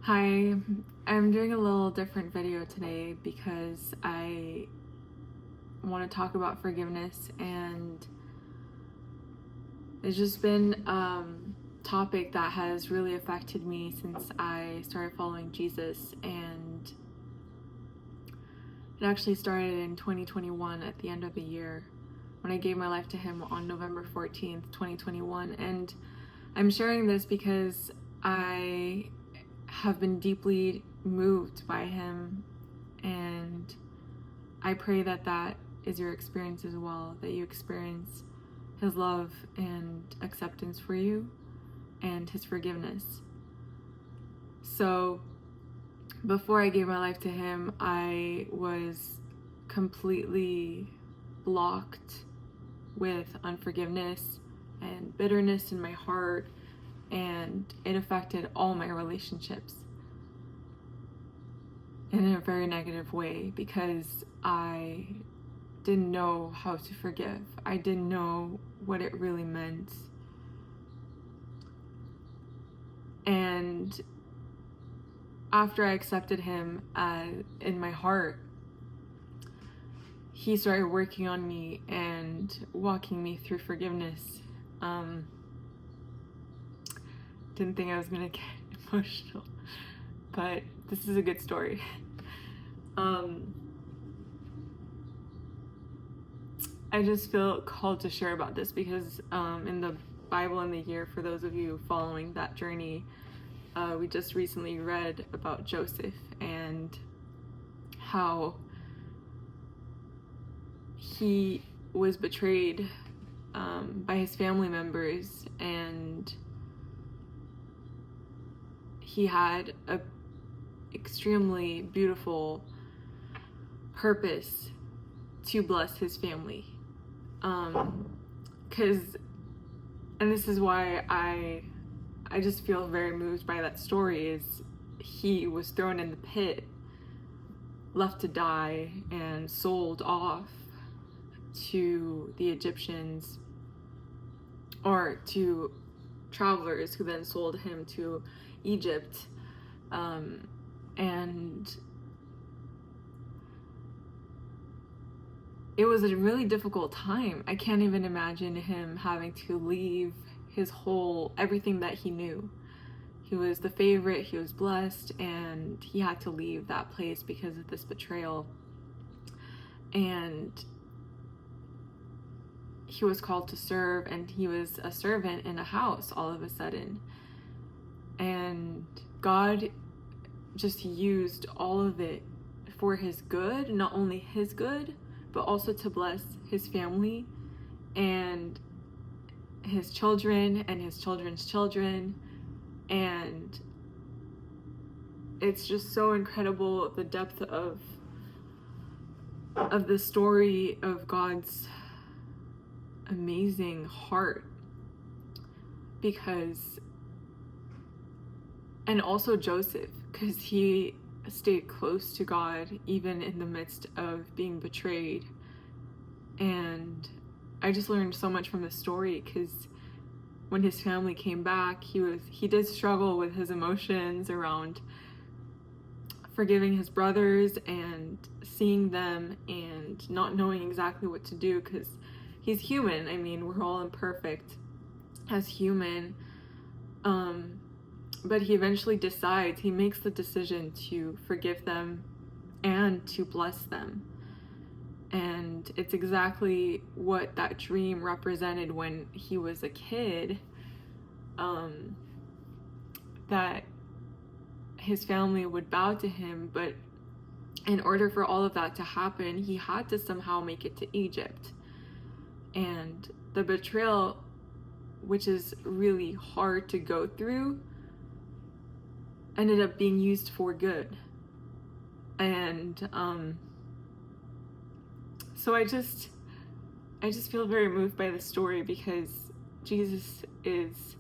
Hi, I'm doing a little different video today because I want to talk about forgiveness, and it's just been a topic that has really affected me since I started following Jesus. And it actually started in 2021 at the end of the year when I gave my life to him on November 14th, 2021. And I'm sharing this because I have been deeply moved by him, and I pray that that is your experience as well, that you experience his love and acceptance for you and his forgiveness. So before I gave my life to him, I was completely blocked with unforgiveness and bitterness in my heart, and it affected all my relationships in a very negative way because I didn't know how to forgive. I didn't know what it really meant. And after I accepted him in my heart, he started working on me and walking me through forgiveness. Didn't think I was gonna get emotional, but this is a good story. I just feel called to share about this because in the Bible in the Year, for those of you following that journey, we just recently read about Joseph and how he was betrayed by his family members, and he had a extremely beautiful purpose to bless his family. And this is why I just feel very moved by that story, is he was thrown in the pit, left to die, and sold off to the Egyptians, or to travelers who then sold him to Egypt. And it was a really difficult time. I can't even imagine him having to leave everything that he knew. He was the favorite, he was blessed, and he had to leave that place because of this betrayal. And he was called to serve, and he was a servant in a house all of a sudden. And God just used all of it for his good, not only his good, but also to bless his family and his children and his children's children. And it's just so incredible, the depth of the story of God's amazing heart, and also Joseph, because he stayed close to God even in the midst of being betrayed. And I just learned so much from the story, because when his family came back, he did struggle with his emotions around forgiving his brothers and seeing them and not knowing exactly what to do, because he's human. I mean, we're all imperfect as human. But he eventually he makes the decision to forgive them and to bless them. And it's exactly what that dream represented when he was a kid, that his family would bow to him, but in order for all of that to happen, he had to somehow make it to Egypt. And the betrayal, which is really hard to go through, ended up being used for good. And so I just feel very moved by the story, because Jesus is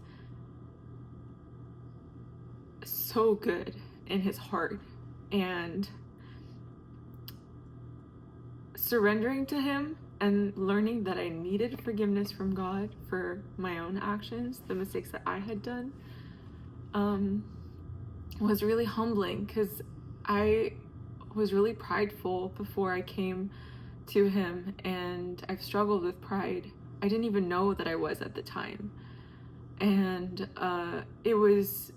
so good in his heart, and surrendering to him and learning that I needed forgiveness from God for my own actions, the mistakes that I had done, was really humbling, because I was really prideful before I came to him, and I've struggled with pride. I didn't even know that I was at the time. And it was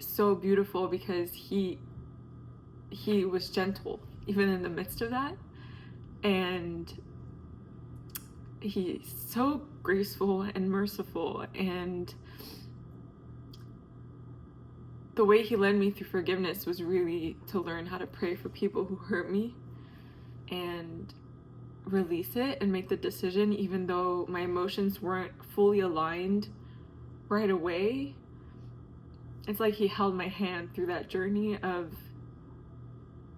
so beautiful because he was gentle even in the midst of that, and he's so graceful and merciful. And the way he led me through forgiveness was really to learn how to pray for people who hurt me and release it and make the decision, even though my emotions weren't fully aligned right away. It's like he held my hand through that journey of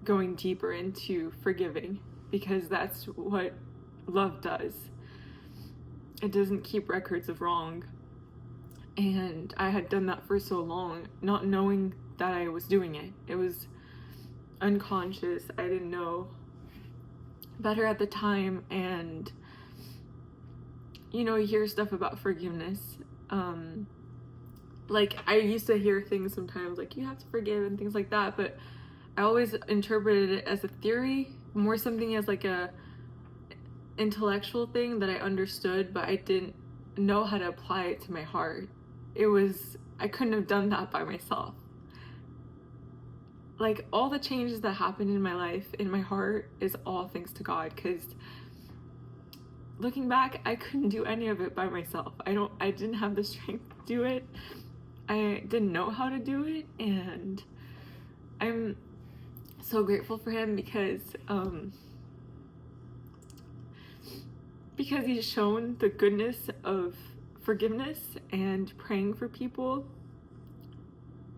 going deeper into forgiving, because that's what love does. It doesn't keep records of wrong. And I had done that for so long, not knowing that I was doing it. It was unconscious. I didn't know better at the time. And you hear stuff about forgiveness. Like, I used to hear things sometimes like, you have to forgive and things like that, but I always interpreted it as a theory, more something as like a intellectual thing that I understood, but I didn't know how to apply it to my heart. I couldn't have done that by myself. Like, all the changes that happened in my life, in my heart, is all thanks to God, because looking back, I couldn't do any of it by myself. I didn't have the strength to do it. I didn't know how to do it, and I'm so grateful for him because he's shown the goodness of forgiveness and praying for people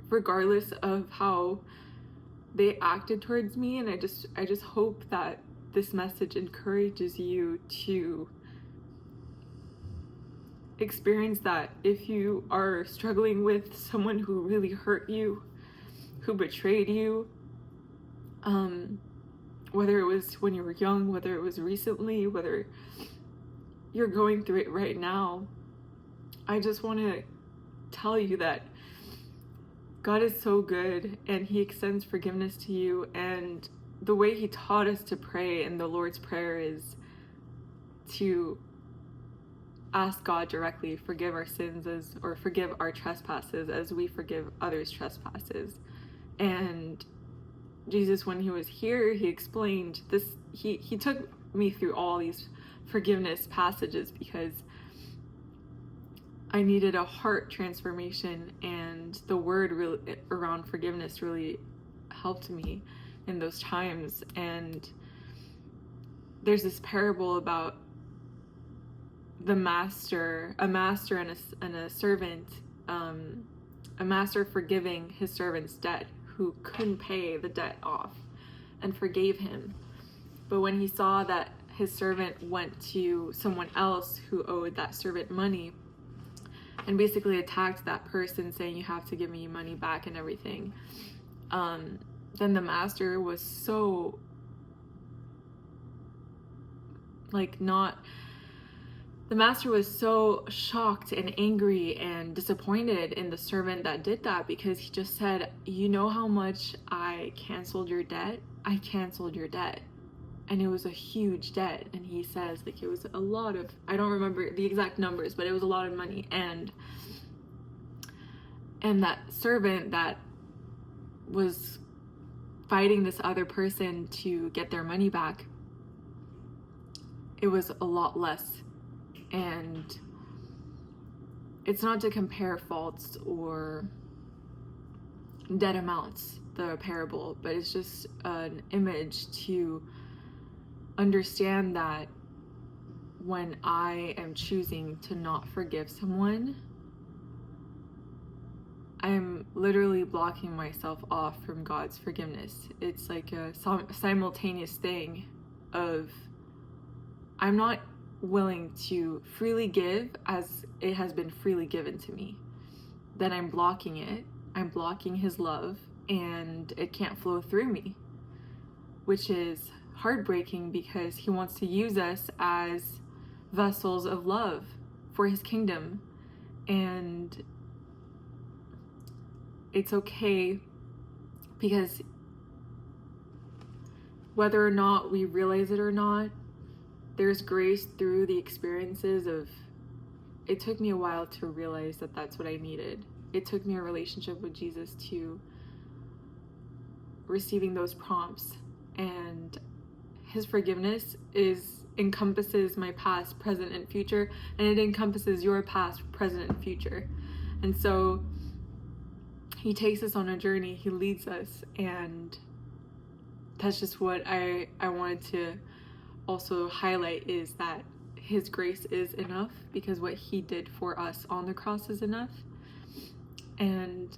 regardless of how they acted towards me. And I just hope that this message encourages you to experience that if you are struggling with someone who really hurt you, who betrayed you, whether it was when you were young, whether it was recently, whether you're going through it right now. I just want to tell you that God is so good, and he extends forgiveness to you. And the way he taught us to pray in the Lord's Prayer is to ask God directly, forgive our sins or forgive our trespasses as we forgive others' trespasses. And Jesus, when he was here, he explained this. He took me through all these forgiveness passages because I needed a heart transformation, and the word really around forgiveness really helped me in those times. And there's this parable about a master and a servant, a master forgiving his servant's debt who couldn't pay the debt off, and forgave him. But when he saw that his servant went to someone else who owed that servant money and basically attacked that person, saying, you have to give me money back and everything, then the master was so the master was so shocked and angry and disappointed in the servant that did that, because he just said, you know how much I canceled your debt? I canceled your debt. And it was a huge debt. And he says, like, it was a lot of, I don't remember the exact numbers, but it was a lot of money. And that servant that was fighting this other person to get their money back, it was a lot less. And it's not to compare faults or debt amounts, the parable, but it's just an image to understand that when I am choosing to not forgive someone, I'm literally blocking myself off from God's forgiveness. It's like a simultaneous thing of, I'm not willing to freely give as it has been freely given to me. Then I'm blocking it. I'm blocking his love, and it can't flow through me, which is heartbreaking, because he wants to use us as vessels of love for his kingdom. And it's okay Because whether or not we realize it or not, there's grace through the experiences of, it took me a while to realize that that's what I needed. It took me a relationship with Jesus to receiving those prompts, and his forgiveness encompasses my past, present, and future, and it encompasses your past, present, and future. And so he takes us on a journey, he leads us, and that's just what I wanted to also highlight, is that his grace is enough, because what he did for us on the cross is enough. And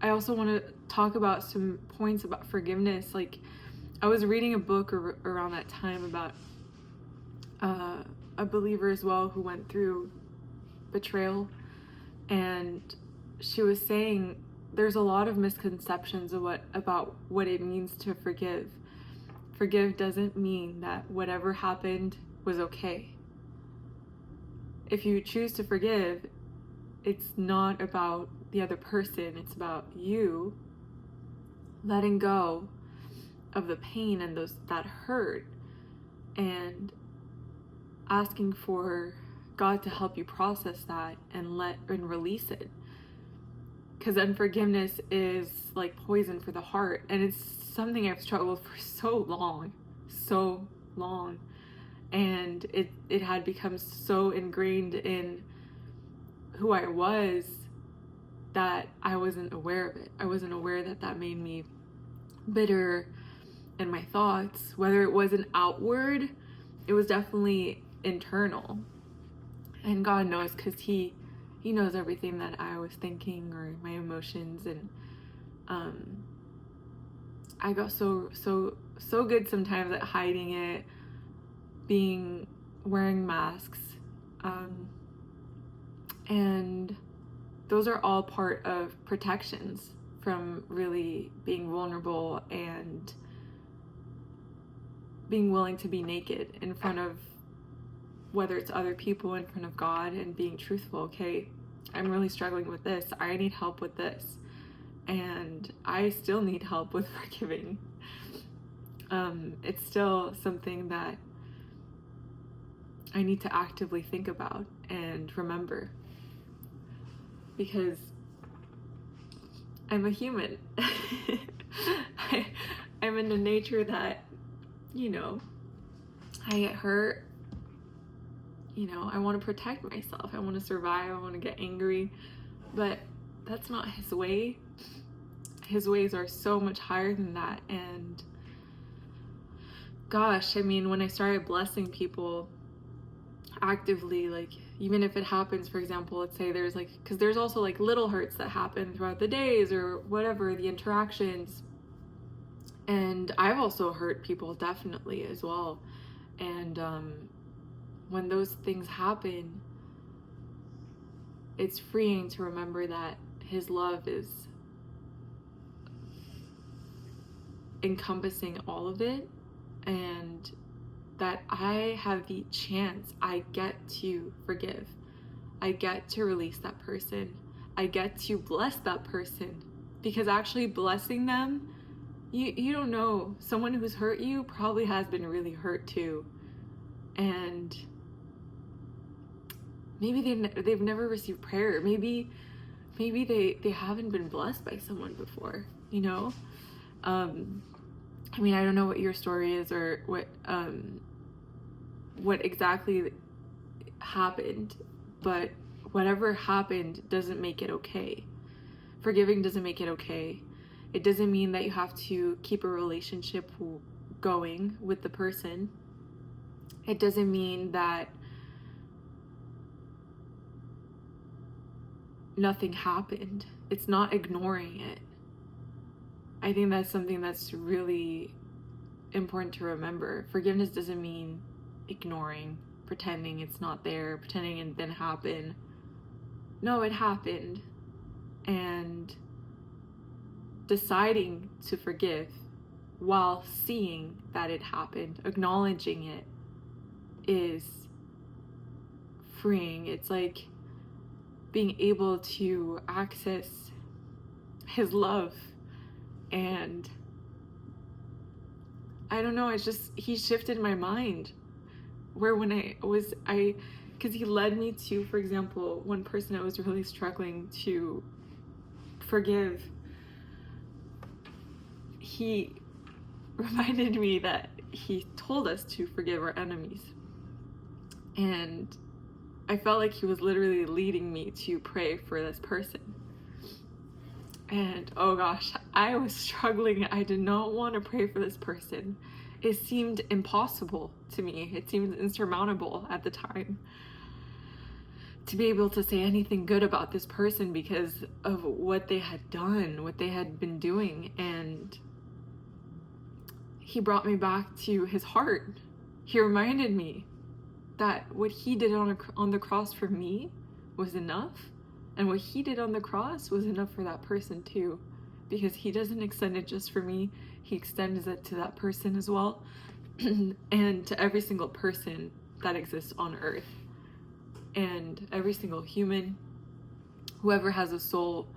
I also want to talk about some points about forgiveness. Like, I was reading a book around that time about a believer as well who went through betrayal, and she was saying there's a lot of misconceptions of about what it means to forgive. Forgive doesn't mean that whatever happened was okay. If you choose to forgive, it's not about the other person, it's about you letting go of the pain and that hurt, and asking for God to help you process that and release it. Because unforgiveness is like poison for the heart, and it's something I've struggled for so long, and it had become so ingrained in who I was that I wasn't aware of it. I wasn't aware that made me bitter in my thoughts. Whether it wasn't outward, it was definitely internal. And God knows, because he knows everything that I was thinking, or my emotions. And I got so good sometimes at hiding it, wearing masks, and those are all part of protections from really being vulnerable and being willing to be naked in front of, whether it's other people, in front of God, and being truthful. Okay, I'm really struggling with this. I need help with this. And I still need help with forgiving. It's still something that I need to actively think about and remember, because I'm a human. I'm in the nature that, I get hurt. I want to protect myself. I want to survive. I want to get angry. But that's not his way. His ways are so much higher than that. And gosh, when I started blessing people actively, like, even if it happens, for example, let's say there's because there's also little hurts that happen throughout the days or whatever, the interactions. And I've also hurt people, definitely, as well. And when those things happen, it's freeing to remember that his love is encompassing all of it, and that I have the chance, I get to forgive. I get to release that person. I get to bless that person, because actually blessing them, you don't know, someone who's hurt you probably has been really hurt too, and maybe they've never received prayer. Maybe they haven't been blessed by someone before. I don't know what your story is, or what exactly happened, but whatever happened doesn't make it okay. Forgiving doesn't make it okay. It doesn't mean that you have to keep a relationship going with the person. It doesn't mean that nothing happened. It's not ignoring it. I think that's something that's really important to remember. Forgiveness doesn't mean ignoring, pretending it's not there, pretending it didn't happen. No, it happened. And deciding to forgive while seeing that it happened, acknowledging it, is freeing. It's being able to access his love And I don't know, he shifted my mind. Where when because he led me to, for example, one person I was really struggling to forgive, he reminded me that he told us to forgive our enemies. And I felt like he was literally leading me to pray for this person. And oh gosh, I was struggling. I did not want to pray for this person. It seemed impossible to me. It seemed insurmountable at the time to be able to say anything good about this person because of what they had done, what they had been doing. And he brought me back to his heart. He reminded me that what he did on the cross for me was enough, and what he did on the cross was enough for that person too, because he doesn't extend it just for me, he extends it to that person as well, and to every single person that exists on earth, and every single human, whoever has a soul,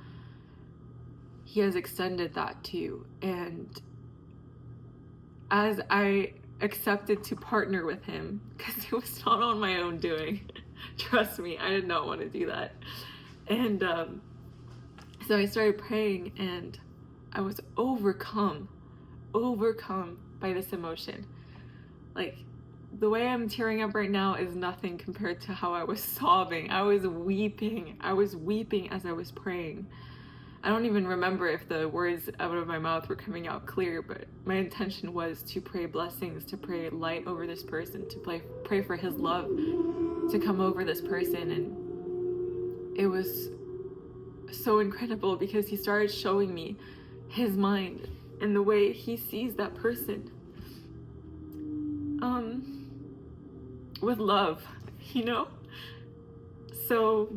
he has extended that to. And as I accepted to partner with him, because it was not on my own doing, trust me, I did not want to do that. And so I started praying, and I was overcome by this emotion. Like, the way I'm tearing up right now is nothing compared to how I was sobbing. I was weeping as I was praying. I don't even remember if the words out of my mouth were coming out clear, but my intention was to pray blessings, to pray light over this person, to pray for his love to come over this person. And it was so incredible because he started showing me his mind and the way he sees that person with love, you know? So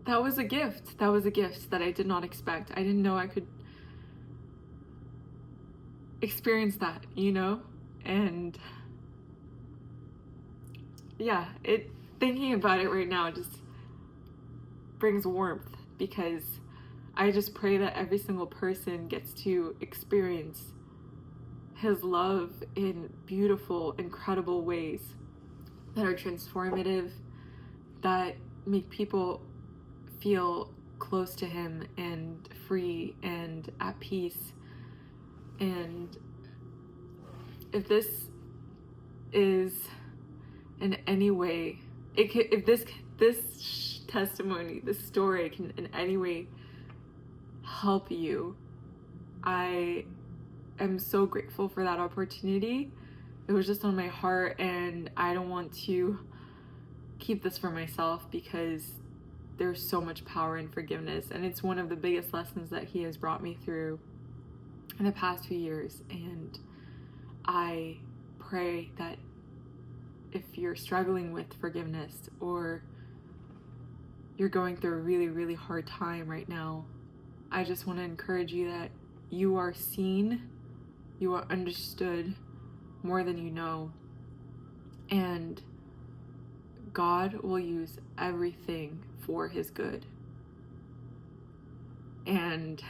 that was a gift that I did not expect. I didn't know I could experience that, you know? And yeah, thinking about it right now just brings warmth, because I just pray that every single person gets to experience his love in beautiful, incredible ways that are transformative, that make people feel close to him and free and at peace. And if this is in any way, if this testimony, this story can in any way help you, I am so grateful for that opportunity. It was just on my heart, and I don't want to keep this for myself, because there's so much power in forgiveness, and it's one of the biggest lessons that he has brought me through in the past few years. And I pray that if you're struggling with forgiveness, or you're going through a really, really hard time right now, I just want to encourage you that you are seen, you are understood more than you know, and God will use everything for his good. And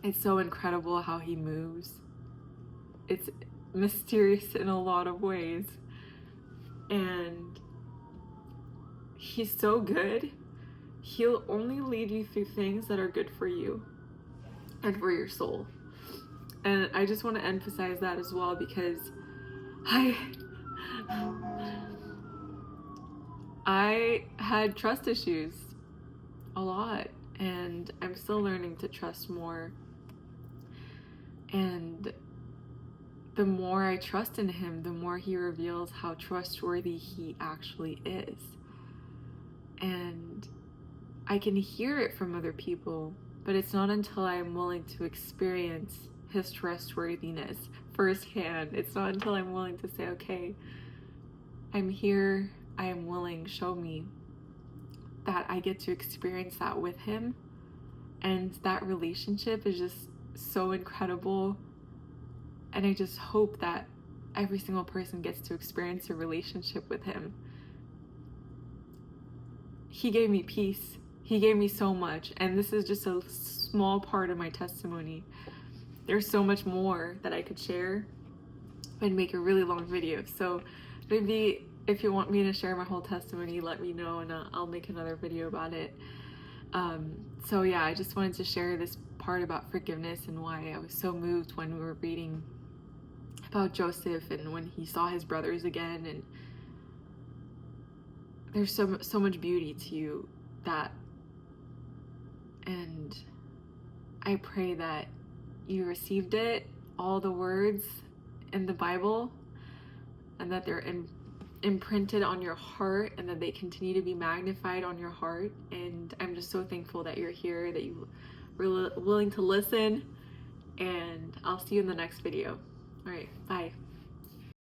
it's so incredible how he moves. It's mysterious in a lot of ways, and he's so good. He'll only lead you through things that are good for you and for your soul. And I just want to emphasize that as well, because I had trust issues a lot, and I'm still learning to trust more. And the more I trust in him, the more he reveals how trustworthy he actually is. And I can hear it from other people, but it's not until I am willing to experience his trustworthiness firsthand. It's not until I'm willing to say, okay, I'm here, I am willing, show me, that I get to experience that with him. And that relationship is just so incredible. And I just hope that every single person gets to experience a relationship with him. He gave me peace He gave me so much, and this is just a small part of my testimony. There's so much more that I could share and make a really long video. So maybe if you want me to share my whole testimony, let me know, and I'll make another video about it. So yeah, I just wanted to share this part about forgiveness and why I was so moved when we were reading about Joseph and when he saw his brothers again. And there's so much beauty to that, and I pray that you received it, all the words in the Bible, and that they're imprinted on your heart, and that they continue to be magnified on your heart. And I'm just so thankful that you're here, that you were willing to listen, and I'll see you in the next video. All right, bye.